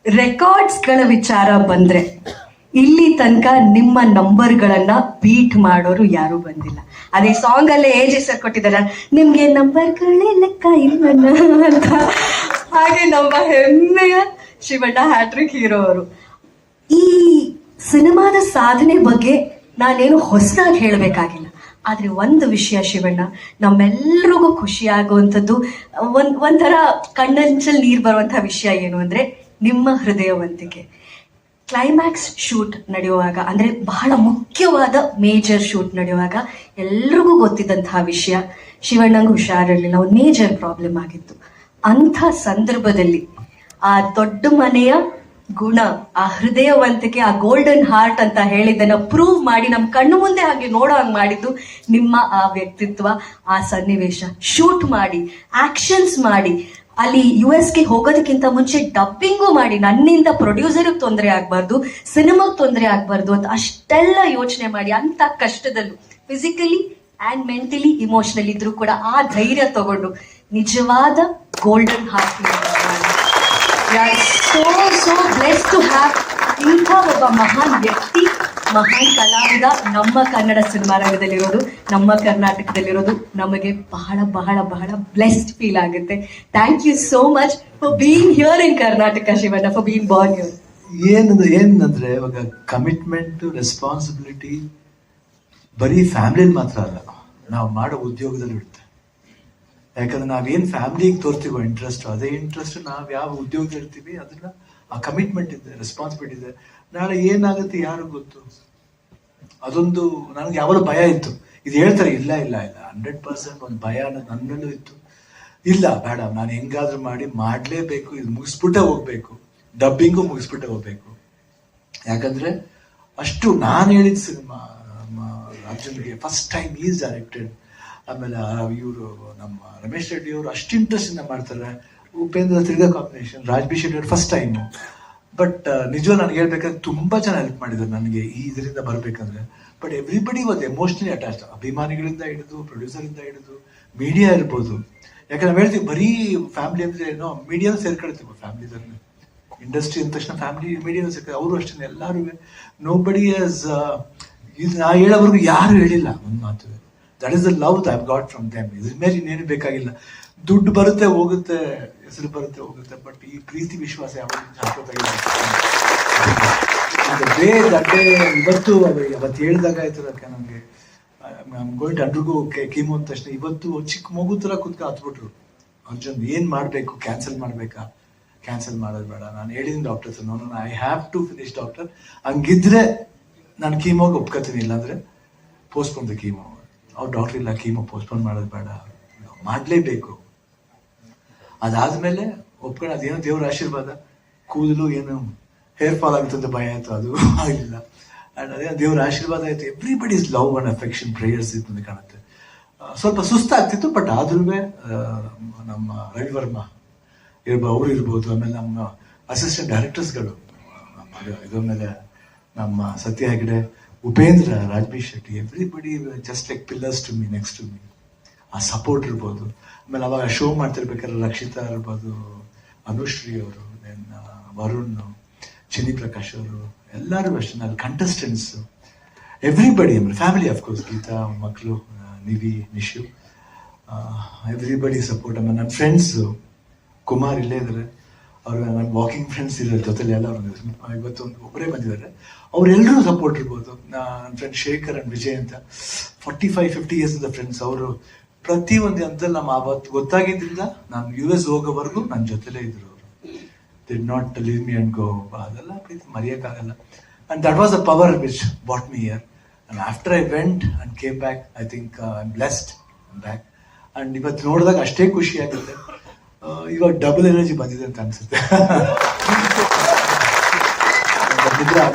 ರೆಕಾರ್ಡ್ಸ್ಗಳ ವಿಚಾರ ಬಂದ್ರೆ ಇಲ್ಲಿ ತನಕ ನಿಮ್ಮ ನಂಬರ್ಗಳನ್ನ ಬೀಟ್ ಮಾಡೋರು ಯಾರು ಬಂದಿಲ್ಲ. ಅದೇ ಸಾಂಗ್ ಅಲ್ಲೇ ಸರ್ ಕೊಟ್ಟಿದ್ದಾರೆ, ನಿಮ್ಗೆ ನಂಬರ್ಗಳೇ ಲೆಕ್ಕ ಇಲ್ಲ ಅಂತ. ಹಾಗೆ ನಮ್ಮ ಹೆಮ್ಮೆಯ ಶಿವಣ್ಣ ಹ್ಯಾಟ್ರಿಕ್ ಹೀರೋ ಅವರು. ಈ ಸಿನಿಮಾದ ಸಾಧನೆ ಬಗ್ಗೆ ನಾನೇನು ಹೊಸದಾಗಿ ಹೇಳಬೇಕಾಗಿಲ್ಲ. ಆದ್ರೆ ಒಂದು ವಿಷಯ ಶಿವಣ್ಣ, ನಮ್ಮೆಲ್ರಿಗೂ ಖುಷಿ ಆಗುವಂಥದ್ದು, ಒಂಥರ ಕಣ್ಣಂಚಲ್ಲಿ ನೀರು ಬರುವಂತಹ ವಿಷಯ ಏನು ಅಂದ್ರೆ ನಿಮ್ಮ ಹೃದಯವಂತಿಕೆ. ಕ್ಲೈಮ್ಯಾಕ್ಸ್ ಶೂಟ್ ನಡೆಯುವಾಗ, ಅಂದ್ರೆ ಬಹಳ ಮುಖ್ಯವಾದ ಮೇಜರ್ ಶೂಟ್ ನಡೆಯುವಾಗ ಎಲ್ರಿಗೂ ಗೊತ್ತಿದ್ದಂತಹ ವಿಷಯ, ಶಿವಣ್ಣಂಗೂ ಹುಷಾರಿರಲಿಲ್ಲ, ಒಂದು ಮೇಜರ್ ಪ್ರಾಬ್ಲಮ್ ಆಗಿತ್ತು. ಅಂಥ ಸಂದರ್ಭದಲ್ಲಿ ಆ ದೊಡ್ಡ ಮನೆಯ ಗುಣ, ಆ ಹೃದಯವಂತಿಕೆ, ಆ ಗೋಲ್ಡನ್ ಹಾರ್ಟ್ ಅಂತ ಹೇಳಿದ್ದನ್ನ ಪ್ರೂವ್ ಮಾಡಿ ನಮ್ಮ ಕಣ್ಣು ಮುಂದೆ ಹಾಗೆ ನೋಡೋ ಹಂಗೆ ಮಾಡಿದ್ದು ನಿಮ್ಮ ಆ ವ್ಯಕ್ತಿತ್ವ, ಆ ಸನ್ನಿವೇಶ. ಶೂಟ್ ಮಾಡಿ, ಆಕ್ಷನ್ಸ್ ಮಾಡಿ, ಅಲ್ಲಿ US ಹೋಗೋದಕ್ಕಿಂತ ಮುಂಚೆ ಡಬ್ಬಿಂಗು ಮಾಡಿ, ನನ್ನಿಂದ ಪ್ರೊಡ್ಯೂಸರ್ಗೆ ತೊಂದರೆ ಆಗ್ಬಾರ್ದು, ಸಿನಿಮಾಗೆ ತೊಂದರೆ ಆಗ್ಬಾರ್ದು ಅಂತ ಅಷ್ಟೆಲ್ಲ ಯೋಚನೆ ಮಾಡಿ, ಅಂತ ಕಷ್ಟದಲ್ಲೂ ಫಿಸಿಕಲಿ ಅಂಡ್ ಮೆಂಟಲಿ ಇಮೋಷನಲಿ ಇದ್ರೂ ಕೂಡ ಆ ಧೈರ್ಯ ತಗೊಂಡು ನಿಜವಾದ golden heart. So bless to have ಇಂಥ ಒಬ್ಬ ಮಹಾನ್ ವ್ಯಕ್ತಿ, ಮಹಾನ್ ಕಲಾವಿದ ನಮ್ಮ ಕನ್ನಡ ಸಿನಿಮಾ ರಂಗದಲ್ಲಿರೋದು, ನಮ್ಮ ಕರ್ನಾಟಕದಲ್ಲಿರೋದು ನಮಗೆ ಬಹಳ ಬಹಳ ಬಹಳ ಬ್ಲೆಸ್ಡ್ ಫೀಲ್ ಆಗುತ್ತೆ. Thank you so much for being here in Karnataka Shivanna, for being born here. ಏನಂದ್ರೆ ಇವಾಗ ಕಮಿಟ್ಮೆಂಟ್, ರೆಸ್ಪಾನ್ಸಿಬಿಲಿಟಿ ಬರೀ ಫ್ಯಾಮಿಲಿಯಲ್ಲಿ ಮಾತ್ರ ಅಲ್ಲ, ನಾವು ಮಾಡೋ ಉದ್ಯೋಗದಲ್ಲಿ ಇರುತ್ತೆ. ಯಾಕಂದ್ರೆ ನಾವೇನ್ ಫ್ಯಾಮಿಲಿಗೆ ತೋರ್ತೀವೋ ಇಂಟ್ರೆಸ್ಟ್, ಅದೇ ಇಂಟ್ರೆಸ್ಟ್ ನಾವ್ ಯಾವ ಉದ್ಯೋಗದಲ್ಲಿ ಇರ್ತೀವಿ ಅದನ್ನ, ಆ ಕಮಿಟ್ಮೆಂಟ್ ಇದೆ, ರೆಸ್ಪಾನ್ಸಿಬಿಲಿಟಿ ಇದೆ. ನಾಳೆ ಏನಾಗುತ್ತೆ ಯಾರು ಗೊತ್ತು. ಅದೊಂದು ನನಗೆ ಯಾವಾಗಲೂ ಭಯ ಇತ್ತು. ಇದು ಹೇಳ್ತಾರೆ, ಇಲ್ಲ ಇಲ್ಲ ಇಲ್ಲ 100% ಒಂದು ಭಯ ಅನ್ನೋದು ನನ್ನಲ್ಲೂ ಇತ್ತು. ಇಲ್ಲ ಬೇಡ, ನಾನು ಹೆಂಗಾದ್ರೂ ಮಾಡಿ ಮಾಡ್ಲೇಬೇಕು, ಇದು ಮುಗಿಸ್ಬಿಟ್ಟೆ ಹೋಗ್ಬೇಕು, ಡಬ್ಬಿಂಗು ಮುಗಿಸ್ಬಿಟ್ಟೆ ಹೋಗ್ಬೇಕು. ಯಾಕಂದ್ರೆ ಅಷ್ಟು ನಾನು ಹೇಳಿದ ಸಿನಿಮಾ ಅರ್ಜುನ್ಗೆ ಫಸ್ಟ್ ಟೈಮ್ ಈಸ್ ಡೈರೆಕ್ಟೆಡ್. ಆಮೇಲೆ ಇವರು ನಮ್ಮ ರಮೇಶ್ ರೆಡ್ಡಿ ಅವರು ಅಷ್ಟು ಇಂಟ್ರೆಸ್ಟ್ ಇಂದ ಮಾಡ್ತಾರೆ. ಉಪೇಂದ್ರ ತಿರ್ಗಾ ಕಾಂಬಿನೇಷನ್, ರಾಜ್ಬಿ ಶೆಟ್ಟಿ ಅವರು ಫಸ್ಟ್ ಟೈಮ್. ಬಟ್ ನಿಜವಾಗ ನನಗೆ ಹೇಳ್ಬೇಕಂದ್ರೆ ತುಂಬಾ ಜನ ಹೆಲ್ಪ್ ಮಾಡಿದ್ದಾರೆ ನನಗೆ ಈ ಇದರಿಂದ ಬರ್ಬೇಕಂದ್ರೆ. But everybody was emotionally attach, ಅಭಿಮಾನಿಗಳಿಂದ ಹಿಡಿದು, ಪ್ರೊಡ್ಯೂಸರ್ ಇಂದ ಹಿಡಿದು, ಮೀಡಿಯಾ ಇರ್ಬೋದು. ಯಾಕಂದ್ರೆ ನಾವು ಹೇಳ್ತೀವಿ ಬರೀ ಫ್ಯಾಮಿಲಿ ಅಂದ್ರೆ ಏನೋ ಮೀಡಿಯಾ ಸೇರ್ಕೊಳ್ತೀವಿ. ಫ್ಯಾಮಿಲಿದಲ್ಲಿ ಇಂಡಸ್ಟ್ರಿ ಅಂದ ತಕ್ಷಣ ಫ್ಯಾಮಿಲಿ ಮೀಡಿಯಾ ಸೇರ್ತಾರೆ. ಅವರು ಅಷ್ಟೇ ಎಲ್ಲರೂ. ನೋ ಬಡಿ ಆಸ್ ಇದು ನಾ ಹೇಳೋವರೆಗೂ ಯಾರು ಹೇಳಿಲ್ಲ ಒಂದು ಮಾತು. That is the love that I got from them. ಇದ್ರ ಮೇಲೆ ಇನ್ನೇನು ಬೇಕಾಗಿಲ್ಲ. ದುಡ್ಡು ಬರುತ್ತೆ ಹೋಗುತ್ತೆ, ಹೆಸರು ಬರುತ್ತೆ ಹೋಗುತ್ತೆ, ಬಟ್ ಈ ಪ್ರೀತಿ ವಿಶ್ವಾಸ ಯಾವಾಗ ಇವತ್ತು ಹೇಳಿದಾಗ ಆಯ್ತು ನಮ್ಗೆ ಗೋಯಿಂಟ್ ಅಂಡ್ರಿಗೂ ಕೀಮೋ ಅಂದ ತಕ್ಷಣ ಇವತ್ತು ಚಿಕ್ಕ ಮಗು ತರ ಕುತ್ಕ ಹತ್ಬಿಟ್ರು. ಅರ್ಜುನ್ ಏನ್ ಮಾಡ್ಬೇಕು, ಕ್ಯಾನ್ಸಲ್ ಮಾಡ್ಬೇಕಾ? ಕ್ಯಾನ್ಸಲ್ ಮಾಡೋದು ಬೇಡ, ನಾನು ಹೇಳಿದ್ದೀನಿ ಡಾಕ್ಟರ್ ಹತ್ರ, ನಾನು I have to finish doctor. ಹಂಗಿದ್ರೆ ನಾನು ಕೀಮೋಗೆ ಒಪ್ಕೋತೀನಿ, ಇಲ್ಲಾಂದ್ರೆ ಪೋಸ್ಟ್ಪೋನ್ ದ ಕೀಮೋ. ಅವ್ರು ಡಾಕ್ಟರ್ ಇಲ್ಲ, ಕೀಮೋ ಪೋಸ್ಟ್ಪೋನ್ ಮಾಡೋದು ಬೇಡ, ಮಾಡ್ಲೇಬೇಕು. ಅದಾದ್ಮೇಲೆ ಒಪ್ಕೊಂಡು ಅದೇನೋ ದೇವ್ರ ಆಶೀರ್ವಾದ, ಕೂದಲು ಏನು ಹೇರ್ ಫಾಲ್ ಆಗುತ್ತೆ ಅಂತ ಭಯ ಆಯ್ತು, ಅದು ಆಗಿಲ್ಲ. ಅಂಡ್ ಅದೇ ದೇವ್ರ ಆಶೀರ್ವಾದ ಆಯ್ತು. Everybody is love and affection, prayers ಇತ್ತು ಅಂತ ಕಾಣುತ್ತೆ. ಸ್ವಲ್ಪ ಸುಸ್ತಾಗ್ತಿತ್ತು, ಬಟ್ ಆದ್ರೂ ನಮ್ಮ ರವಿವರ್ಮ ಅವ್ರು ಇರ್ಬೋದು, ಆಮೇಲೆ ನಮ್ಮ ಅಸಿಸ್ಟೆಂಟ್ ಡೈರೆಕ್ಟರ್ಸ್ಗಳು, ಇದಾದ್ಮೇಲೆ ನಮ್ಮ Satya Hegde, Upendra, Raj B Shetty, everybody just like pillars to me, next to me. ಆ ಸಪೋರ್ಟ್ ಇರ್ಬೋದು. ಆಮೇಲೆ ಅವಾಗ ಶೋ ಮಾಡ್ತಿರ್ಬೇಕಾದ್ರೆ ರಕ್ಷಿತಾ ಇರ್ಬೋದು, ಅನುಶ್ರೀ ಅವರು, ದೆನ್ ವರುಣ್, ಚಿನಿ ಪ್ರಕಾಶ್ ಅವರು, ಎಲ್ಲರೂ ಅಷ್ಟೇ. ನಾನು ಕಂಟೆಸ್ಟೆಂಟ್ಸ್ ಎವ್ರಿಬಡಿ, ಆಮೇಲೆ ಫ್ಯಾಮಿಲಿ ಅಫ್ಕೋರ್ಸ್, ಗೀತಾ ಮಕ್ಕಳು, ನಿವಿ, ನಿಶು, ಎವ್ರಿಬಡಿ ಸಪೋರ್ಟ್. ಆಮೇಲೆ ನನ್ನ ಫ್ರೆಂಡ್ಸ್ ಕುಮಾರ್ ಇಲ್ಲೇ ಇದ್ದಾರೆ, ಅವ್ರು ನನ್ನ ವಾಕಿಂಗ್ ಫ್ರೆಂಡ್ಸ್ ಇದ್ದಾರೆ ಜೊತೆಲಿ ಎಲ್ಲ. ಇವತ್ತು ಒಬ್ಬರೇ ಬಂದಿದ್ದಾರೆ, ಅವರೆಲ್ಲರೂ ಸಪೋರ್ಟ್ ಇರ್ಬೋದು. ನನ್ನ ಫ್ರೆಂಡ್ ಶೇಖರ್ ಅಂಡ್ ವಿಜಯ್ ಅಂತ 45-50 years ಇಂದ ಫ್ರೆಂಡ್ಸ್. ಅವರು ಪ್ರತಿ ಒಂದು ಹಂತದಲ್ಲಿ ನಮ್ಮ ಅವತ್ತು ಗೊತ್ತಾಗಿದ್ರಿಂದ ನಾನು US ಹೋಗೋವರೆಗೂ ನನ್ನ ಜೊತೆಲೇ ಇದ್ರು. ಅವರು did not leave me and go. ಅದೆಲ್ಲ ಪ್ರೀತಿ ಮರೆಯೋಕ್ಕಾಗಲ್ಲ. And that was the power which bought me here. And after I went and came back, I think I am blessed back. And ಇವತ್ತು ನೋಡಿದಾಗ ಅಷ್ಟೇ ಖುಷಿ ಆಗುತ್ತೆ. ಇವಾಗ ಡಬಲ್ ಎನರ್ಜಿ ಬಂದಿದೆ ಅಂತ ಅನ್ಸುತ್ತೆ.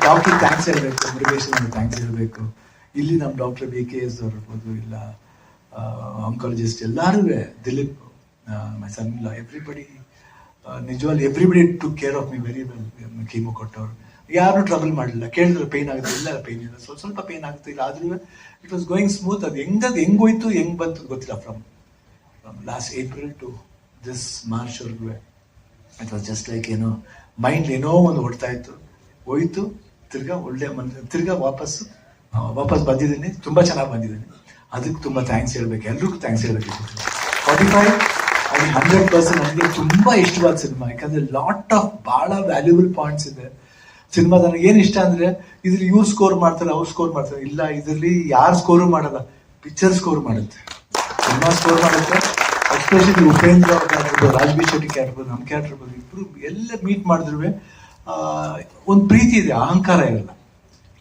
ಡಾಕ್ಟರ್ ಥ್ಯಾಂಕ್ಸ್ ಹೇಳ್ಬೇಕು, ಮುರುಗೇಶನ್ ಥ್ಯಾಂಕ್ಸ್ ಹೇಳ್ಬೇಕು. ಇಲ್ಲಿ ನಮ್ಮ ಡಾಕ್ಟರ್ BKS ಅವ್ರು ಇರ್ಬೋದು, ಇಲ್ಲ ಆಂಕಾಲಜಿಸ್ಟ್ ಎಲ್ಲರೂ, ದಿಲೀಪ್, ಮೈ ಸನ್ ಇಲ್ಲ, ಎವ್ರಿಬಡಿ, ನಿಜವಾಗ್ಲೂ everybody took care of me very well. Chemo ಕೊಟ್ಟವ್ರು ಯಾರು ಟ್ರಬಲ್ ಮಾಡಲಿಲ್ಲ. ಕೇಳಿದ್ರೆ ಪೇನ್ ಆಗುತ್ತೆ, ಇಲ್ಲ ಪೇನ್ ಇಲ್ಲ, ಸ್ವಲ್ಪ ಪೇನ್ ಆಗುತ್ತೆ, ಇಲ್ಲ ಆದ್ರೂ ಇಟ್ ವಾಸ್ ಗೋಯಿಂಗ್ ಸ್ಮೂತ್. ಅದು ಹೆಂಗೋಯ್ತು ಹೆಂಗ್ ಬಂತು ಗೊತ್ತಿಲ್ಲ. From last April to this March ವರ್ಗೂ ಇಟ್ ವಾಸ್ ಜಸ್ಟ್ ಲೈಕ್ ಏನೋ ಮೈಂಡ್ ಏನೋ ಒಂದು ಓಡ್ತಾ ಇತ್ತು, ಹೋಯ್ತು, ತಿರ್ಗಾ ಒಳ್ಳೆ ತಿರ್ಗಾ ವಾಪಸ್ ಬಂದಿದ್ದೀನಿ, ತುಂಬಾ ಚೆನ್ನಾಗಿ ಬಂದಿದ್ದೀನಿ. ಅದಕ್ಕೆ ತುಂಬಾ ಥ್ಯಾಂಕ್ಸ್ ಹೇಳ್ಬೇಕು, ಎಲ್ರಿಗೂ ಥ್ಯಾಂಕ್ಸ್ ಹೇಳ್ಬೇಕು. 45 ಅದು 100% ನನಗೆ ತುಂಬಾ ಇಷ್ಟವಾದ ಸಿನಿಮಾ. ಯಾಕಂದ್ರೆ ಲಾಟ್ ಆಫ್ ಬಹಳ ವ್ಯಾಲ್ಯೂಬಲ್ ಪಾಯಿಂಟ್ಸ್ ಇದೆ ಸಿನಿಮಾ. ನನಗೆ ಏನ್ ಇಷ್ಟ ಅಂದ್ರೆ ಇದ್ರಲ್ಲಿ ಇವ್ರು ಸ್ಕೋರ್ ಮಾಡ್ತಾರೆ, ಅವ್ರು ಸ್ಕೋರ್ ಮಾಡ್ತಾರೆ, ಇಲ್ಲ ಇದರಲ್ಲಿ ಯಾರು ಸ್ಕೋರು ಮಾಡಲ್ಲ, ಪಿಕ್ಚರ್ ಸ್ಕೋರ್ ಮಾಡುತ್ತೆ, ಸಿನಿಮಾ ಸ್ಕೋರ್ ಮಾಡುತ್ತೆ. ಎಸ್ಪೆಷಲಿ ಉಪೇಂದ್ರ ಅವ್ರು, ರಾಜ್ಬೀರ್ ಶೆಟ್ಟಿ ಕ್ಯಾರೆಕ್ಟರ್, ನಮ್ಮ ಕ್ಯಾರೆಕ್ಟರ್ ಬಗ್ಗೆ ಇಬ್ರು ಎಲ್ಲ ಮೀಟ್ ಮಾಡಿದ್ರು ಒಂದು ಪ್ರೀತಿ ಇದೆ, ಅಹಂಕಾರ ಇರಲ್ಲ.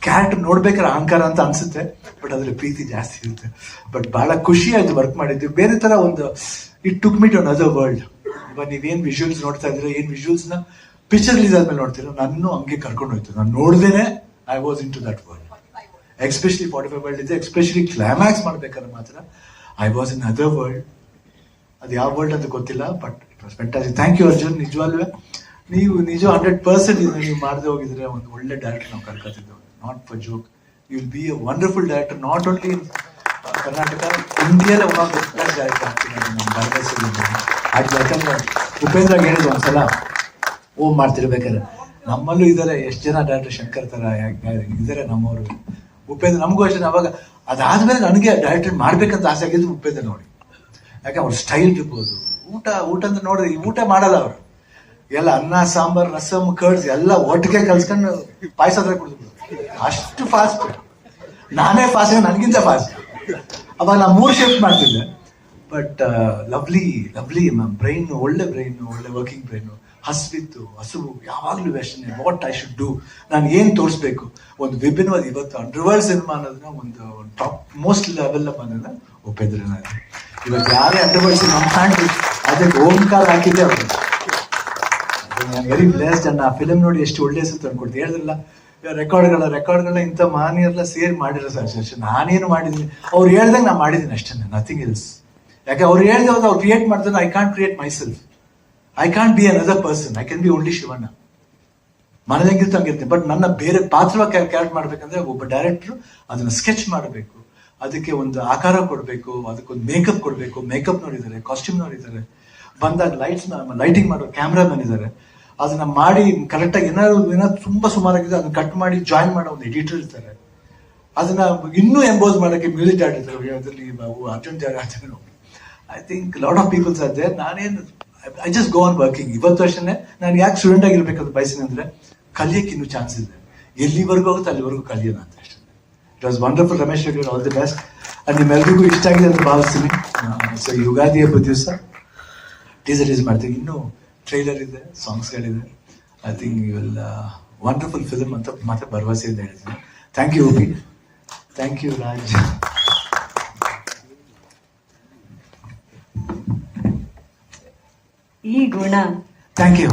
ಕ್ಯಾರೆಕ್ಟರ್ ನೋಡ್ಬೇಕಾದ್ರೆ ಅಹಂಕಾರ ಅಂತ ಅನ್ಸುತ್ತೆ, ಬಟ್ ಅದ್ರಲ್ಲಿ ಪ್ರೀತಿ ಜಾಸ್ತಿ ಇರುತ್ತೆ. ಬಟ್ ಬಹಳ ಖುಷಿ ಆಯ್ತು ವರ್ಕ್ ಮಾಡಿದ್ವಿ. ಬೇರೆ ತರ ಒಂದು it took me to another world. ಇವಾಗ ನೀವೇನ್ ವಿಜುವಲ್ಸ್ ನೋಡ್ತಾ ಇದ್ರೆ, ಏನ್ ವಿಜುವಲ್ಸ್ ನ ಪಿಕ್ಚರ್ ರಿಲೀಸ್ ಆದ್ಮೇಲೆ ನೋಡ್ತೀರ, ನಾನು ಹಂಗೆ ಕರ್ಕೊಂಡು ಹೋಯ್ತು. ನಾನು ನೋಡ್ದೇನೆ I was into that world. Especially 45 world ಇದೆ, ಎಸ್ಪೆಷಲಿ ಕ್ಲೈಮ್ಯಾಕ್ಸ್ ಮಾಡ್ಬೇಕಾದ್ರೆ ಮಾತ್ರ I was in other world. ಅದು ಯಾವ ವರ್ಲ್ಡ್ ಅಂತ ಗೊತ್ತಿಲ್ಲ, but it was fantastic. Thank you Arjun, ನಿಜವಾಗ್ಲೂ ನೀವು ನಿಜ 100% ನೀವು ಮಾಡದೆ ಹೋಗಿದ್ರೆ ಒಂದು ಒಳ್ಳೆ ಡೈರೆಕ್ಟರ್ ನಾವು ಕರ್ಕೊತಿದ್ದೆವು. Not for joke, you will be a wonderful director, not only in Karnataka, ಇಂಡಿಯಾದಲ್ಲಿ one of the best director ಆಗ್ತೀನಿ ನಮ್ಮ ಭಾರತದಲ್ಲಿ. ಯಾಕಂದ್ರೆ ಉಪೇಂದ್ರ ಹೇಳಿದ್ರು ಒಂದ್ಸಲ ಓಮ್ ಮಾಡ್ತಿರ್ಬೇಕಾದ್ರೆ, ನಮ್ಮಲ್ಲೂ ಇದ್ದಾರೆ ಎಷ್ಟು ಜನ ಡೈರೆಕ್ಟರ್, ಶಂಕರ್ ತರ ಇದ್ದಾರೆ ನಮ್ಮವರು. ಉಪೇಂದ್ರ ನಮಗೂ ಅಷ್ಟೇ. ಅವಾಗ ಅದಾದ್ಮೇಲೆ ನನಗೆ ಡೈರೆಕ್ಟರ್ ಮಾಡ್ಬೇಕಂತ ಆಸೆ ಆಗಿದ್ದು ಉಪೇಂದ್ರ ನೋಡಿ. ಯಾಕೆ ಅವ್ರ ಸ್ಟೈಲ್ ಇರ್ಬೋದು, ಊಟ ಅಂತ ನೋಡ್ರಿ, ಊಟ ಮಾಡಲ್ಲ ಅವರು, ಎಲ್ಲ ಅನ್ನ ಸಾಂಬಾರ್ ರಸಮ್ ಕರ್ಡ್ಸ್ ಎಲ್ಲ ಒಟ್ಟಿಗೆ ಕಲ್ಸ್ಕೊಂಡು ಪಾಯಸ ಹತ್ರ ಕುಡಿದ್ರು. ಅಷ್ಟು ಫಾಸ್ಟ್, ನಾನೇ ಫಾಸ್ಟ್, ನನಗಿಂತ ಫಾಸ್ಟ್. ಅವಾಗ ನಾ 3 ಶಿಫ್ಟ್ ಮಾಡ್ತಿದ್ದೆ. ಬಟ್ ಲವ್ಲಿ ಬ್ರೈನ್, ಒಳ್ಳೆ ವರ್ಕಿಂಗ್ ಬ್ರೈನ್. ಹಸು ಯಾವಾಗ್ಲೂ ಯೋಚನೆ, ವಾಟ್ ಐ ಶುಡ್ ಡೂ, ನಾನು ಏನ್ ತೋರಿಸ್ಬೇಕು. ಒಂದು ವಿಭಿನ್ನವಾದ ಇವತ್ತು ಅಂಡರ್ವರ್ಲ್ಡ್ ಸಿನಿಮಾ ಅನ್ನೋದನ್ನ ಒಂದು ಟಾಪ್ ಮೋಸ್ಟ್ ಲೆವೆಲ್ ಬಂದ ಉಪೇಂದ್ರನ. ಇವತ್ತು ಯಾರೇ ಅಂಡರ್ವರ್ಲ್ಡ್ ಸಿನಿಮಾ ಮಾಡಿ ಅದಕ್ಕೆ ಓಂಕಾರ ಹಾಕಿದ್ದೆ ಅವರು. Very blessed. ಅಂಡ್ ಆ ಫಿಲಮ್ ನೋಡಿ ಎಷ್ಟು ಒಳ್ಳೆ ಹೆಸರು ಅನ್ಕೊಡ್ತೀವಿ. ಹೇಳಿದ್ರಲ್ಲ ರೆಕಾರ್ಡ್ಗಳನ್ನ ಇಂಥ ಮಾನಿಯರೆಲ್ಲ ಸೇರಿ ಮಾಡಿರೋ ಸರ್, ನಾನೇನು ಮಾಡಿದ್ದೀನಿ, ಅವ್ರು ಹೇಳ್ದಂಗೆ ನಾ ಮಾಡಿದ್ದೀನಿ ಅಷ್ಟೇ, ನಥಿಂಗ್ ಎಲ್ಸ್. ಯಾಕೆ ಅವ್ರು ಹೇಳ್ದವಾಗ ಅವ್ರು ಕ್ರಿಯೇಟ್ ಮಾಡ್ತಾರೆ, I can't create myself, I can't be another person, I can be only Shivanna. ಮನದಂಗಿರ್ತ ಹಂಗಿರ್ತೀನಿ. ಬಟ್ ನನ್ನ ಬೇರೆ ಪಾತ್ರವಾಗಿ ಕ್ಯಾರೆಕ್ಟ್ ಮಾಡ್ಬೇಕಂದ್ರೆ ಒಬ್ಬ ಡೈರೆಕ್ಟರ್ ಅದನ್ನ ಸ್ಕೆಚ್ ಮಾಡಬೇಕು, ಅದಕ್ಕೆ ಒಂದು ಆಕಾರ ಕೊಡಬೇಕು, ಅದಕ್ಕೊಂದು ಮೇಕಪ್ ಕೊಡಬೇಕು. ಮೇಕಪ್ ನೋಡಿದ್ದಾರೆ, ಕಾಸ್ಟ್ಯೂಮ್ ನೋಡಿದ್ದಾರೆ, ಬಂದಾಗ ಲೈಟಿಂಗ್ ಮಾಡೋ ಕ್ಯಾಮ್ರಾಮನ್ ಇದ್ದಾರೆ, ಅದನ್ನ ಮಾಡಿ ಕರೆಕ್ಟಾಗಿ ಏನಾದ್ರು ತುಂಬಾ ಸುಮಾರಾಗಿದೆ ಅದನ್ನ ಕಟ್ ಮಾಡಿ ಜಾಯಿನ್ ಮಾಡೋ ಒಂದು ಎಡಿಟರ್ ಇರ್ತಾರೆ, ಅದನ್ನ ಇನ್ನೂ ಎಂಬೋಸ್ ಮಾಡೋಕ್ಕೆ ಮ್ಯೂಸಿಕ್ ಡೈರೆಕ್ಟರ್ ಇರ್ತಾರೆ. ಅದರಲ್ಲಿ Arjun Thyagarajan, I think lot of peoples ಅದೇ. ನಾನೇನು I just go on working. ಇವತ್ತು ಅಷ್ಟೇ ನಾನು ಯಾಕೆ ಸ್ಟೂಡೆಂಟ್ ಆಗಿರ್ಬೇಕಂತ ಬಯಸಿನ ಅಂದ್ರೆ ಕಲಿಯಕ್ಕೆ ಇನ್ನೂ ಚಾನ್ಸ್ ಇದೆ, ಎಲ್ಲಿವರೆಗೂ ಹೋಗುತ್ತೆ ಅಲ್ಲಿವರೆಗೂ ಕಲಿಯೋಣ ಅಂತ ಅಷ್ಟೇ. It was wonderful. Ramesh Reddy, all the best. And ನಿಮ್ಮೆಲ್ರಿಗೂ ಇಷ್ಟ ಆಗಿದೆ ಅಂತ ಭಾವಿಸ್ತೀನಿ. ಸೊ ಯುಗಾದಿ ಹಬ್ಬದ ದಿವಸ ಟೀಸರ್ ರಿಲೀಸ್ ಮಾಡ್ತೀವಿ, ಇನ್ನೂ ಟ್ರೈಲರ್ ಇದೆ, ಸಾಂಗ್ಸ್ಗಳಿದೆ. I think you will wonderful film ಅಂತ ಮತ್ತೆ ಭರವಸೆಯಿಂದ ಹೇಳ್ತೀನಿ. Thank you Uppi, thank you Raj. ಈ ಗುಣ ಥ್ಯಾಂಕ್ ಯು.